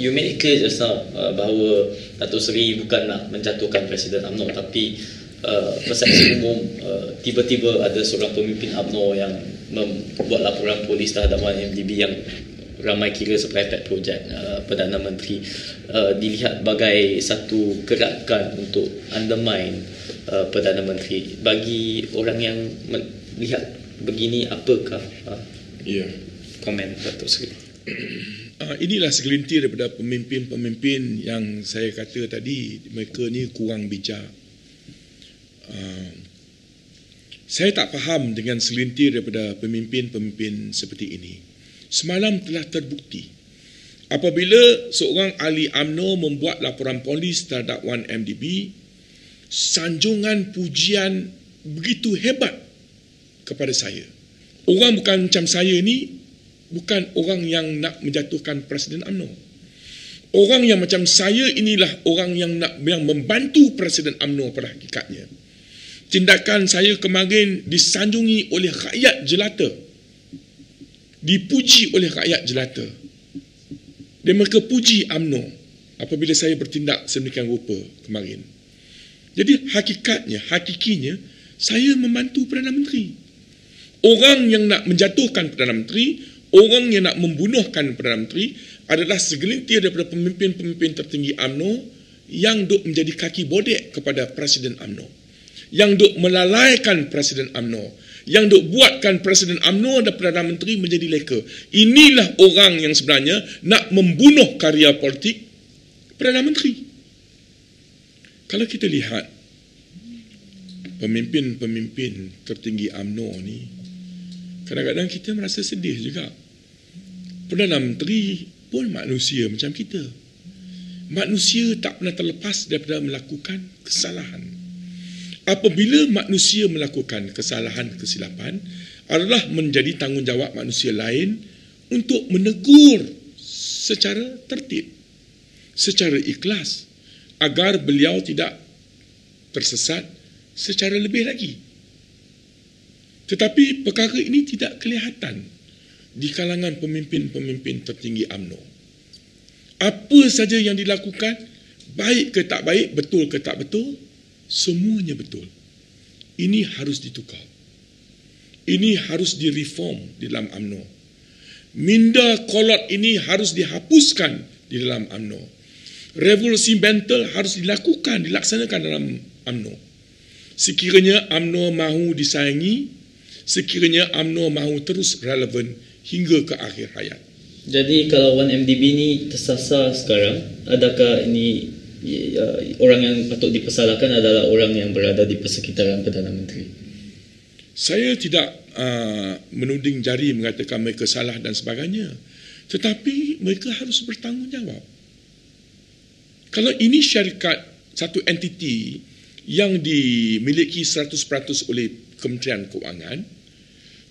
You made it clear just now bahawa Datuk Seri bukan nak menjatuhkan Presiden UMNO, tapi persepsi umum tiba-tiba ada seorang pemimpin UMNO yang membuat laporan polis terhadap 1MDB yang ramai kira seperti projek Perdana Menteri dilihat bagai satu gerakan untuk undermine Perdana Menteri. Bagi orang yang melihat begini, apakah komen Datuk Seri? Inilah segelintir daripada pemimpin-pemimpin yang saya kata tadi, mereka ni kurang bijak. Saya tak faham dengan segelintir daripada pemimpin-pemimpin seperti ini. Semalam telah terbukti apabila seorang ahli UMNO membuat laporan polis terhadap 1MDB, sanjungan pujian begitu hebat kepada saya. Orang bukan macam saya ni bukan orang yang nak menjatuhkan Presiden UMNO. Orang yang macam saya inilah orang yang yang membantu Presiden UMNO pada hakikatnya. Tindakan saya kemarin disanjungi oleh rakyat jelata, dipuji oleh rakyat jelata, dan mereka puji UMNO apabila saya bertindak sedemikian rupa kemarin. Jadi hakikinya saya membantu Perdana Menteri. Orang yang nak menjatuhkan Perdana Menteri, orang yang nak membunuhkan Perdana Menteri adalah segelintir daripada pemimpin-pemimpin tertinggi UMNO yang duk menjadi kaki bodek kepada Presiden UMNO, yang duk melalaikan Presiden UMNO, yang duk buatkan Presiden UMNO dan Perdana Menteri menjadi leka. Inilah orang yang sebenarnya nak membunuh karya politik Perdana Menteri. Kalau kita lihat pemimpin-pemimpin tertinggi UMNO ni, kadang-kadang kita merasa sedih juga. Perdana Menteri pun manusia macam kita. Manusia tak pernah terlepas daripada melakukan kesalahan. Apabila manusia melakukan kesalahan, kesilapan, adalah menjadi tanggungjawab manusia lain untuk menegur secara tertib, secara ikhlas, agar beliau tidak tersesat secara lebih lagi. Tetapi perkara ini tidak kelihatan di kalangan pemimpin-pemimpin tertinggi UMNO. Apa saja yang dilakukan, baik ke tak baik, betul ke tak betul, semuanya betul. Ini harus ditukar. Ini harus direform di dalam UMNO. Minda kolot ini harus dihapuskan di dalam UMNO. Revolusi mental harus dilaksanakan dalam UMNO. Sekiranya UMNO mahu disayangi, sekiranya UMNO mahu terus relevan hingga ke akhir hayat. Jadi kalau 1MDB ni tersasar sekarang, adakah ini orang yang patut dipersalahkan adalah orang yang berada di persekitaran Perdana Menteri? Saya tidak menuding jari mengatakan mereka salah dan sebagainya, tetapi mereka harus bertanggungjawab. Kalau ini syarikat, satu entiti yang dimiliki 100% oleh Kementerian Keuangan,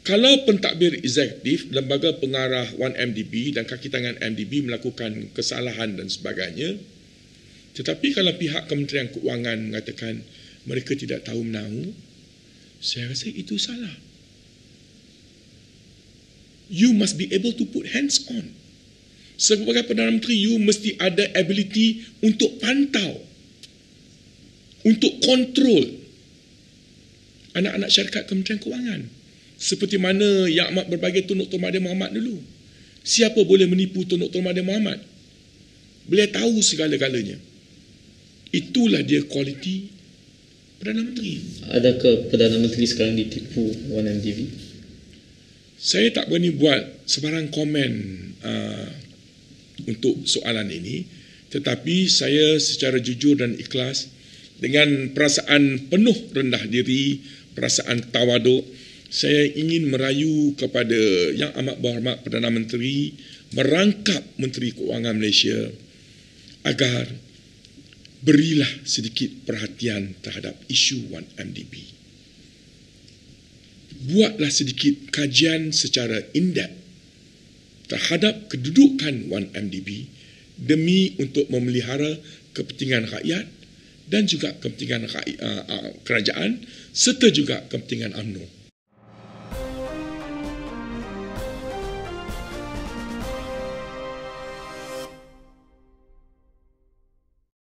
kalau pentadbir eksekutif, lembaga pengarah 1MDB dan kaki tangan MDB melakukan kesalahan dan sebagainya, tetapi kalau pihak Kementerian Keuangan mengatakan mereka tidak tahu menahu, saya rasa itu salah. You must be able to put hands on. Sebagai Perdana Menteri, you mesti ada ability untuk pantau, untuk kontrol anak-anak syarikat Kementerian Keuangan. Seperti mana Yang Amat Berbahagia Tun Dr. Mahathir Mohamad dulu. Siapa boleh menipu Tun Dr. Mahathir Mohamad? Beliau tahu segala-galanya. Itulah dia kualiti Perdana Menteri. Adakah Perdana Menteri sekarang ditipu 1MDB? Saya tak berani buat sebarang komen untuk soalan ini, tetapi saya secara jujur dan ikhlas, dengan perasaan penuh rendah diri, perasaan tawaduk, saya ingin merayu kepada Yang Amat Berhormat Perdana Menteri merangkap Menteri Keuangan Malaysia agar berilah sedikit perhatian terhadap isu 1MDB. Buatlah sedikit kajian secara in-depth terhadap kedudukan 1MDB demi untuk memelihara kepentingan rakyat dan juga kepentingan kerajaan serta juga kepentingan UMNO.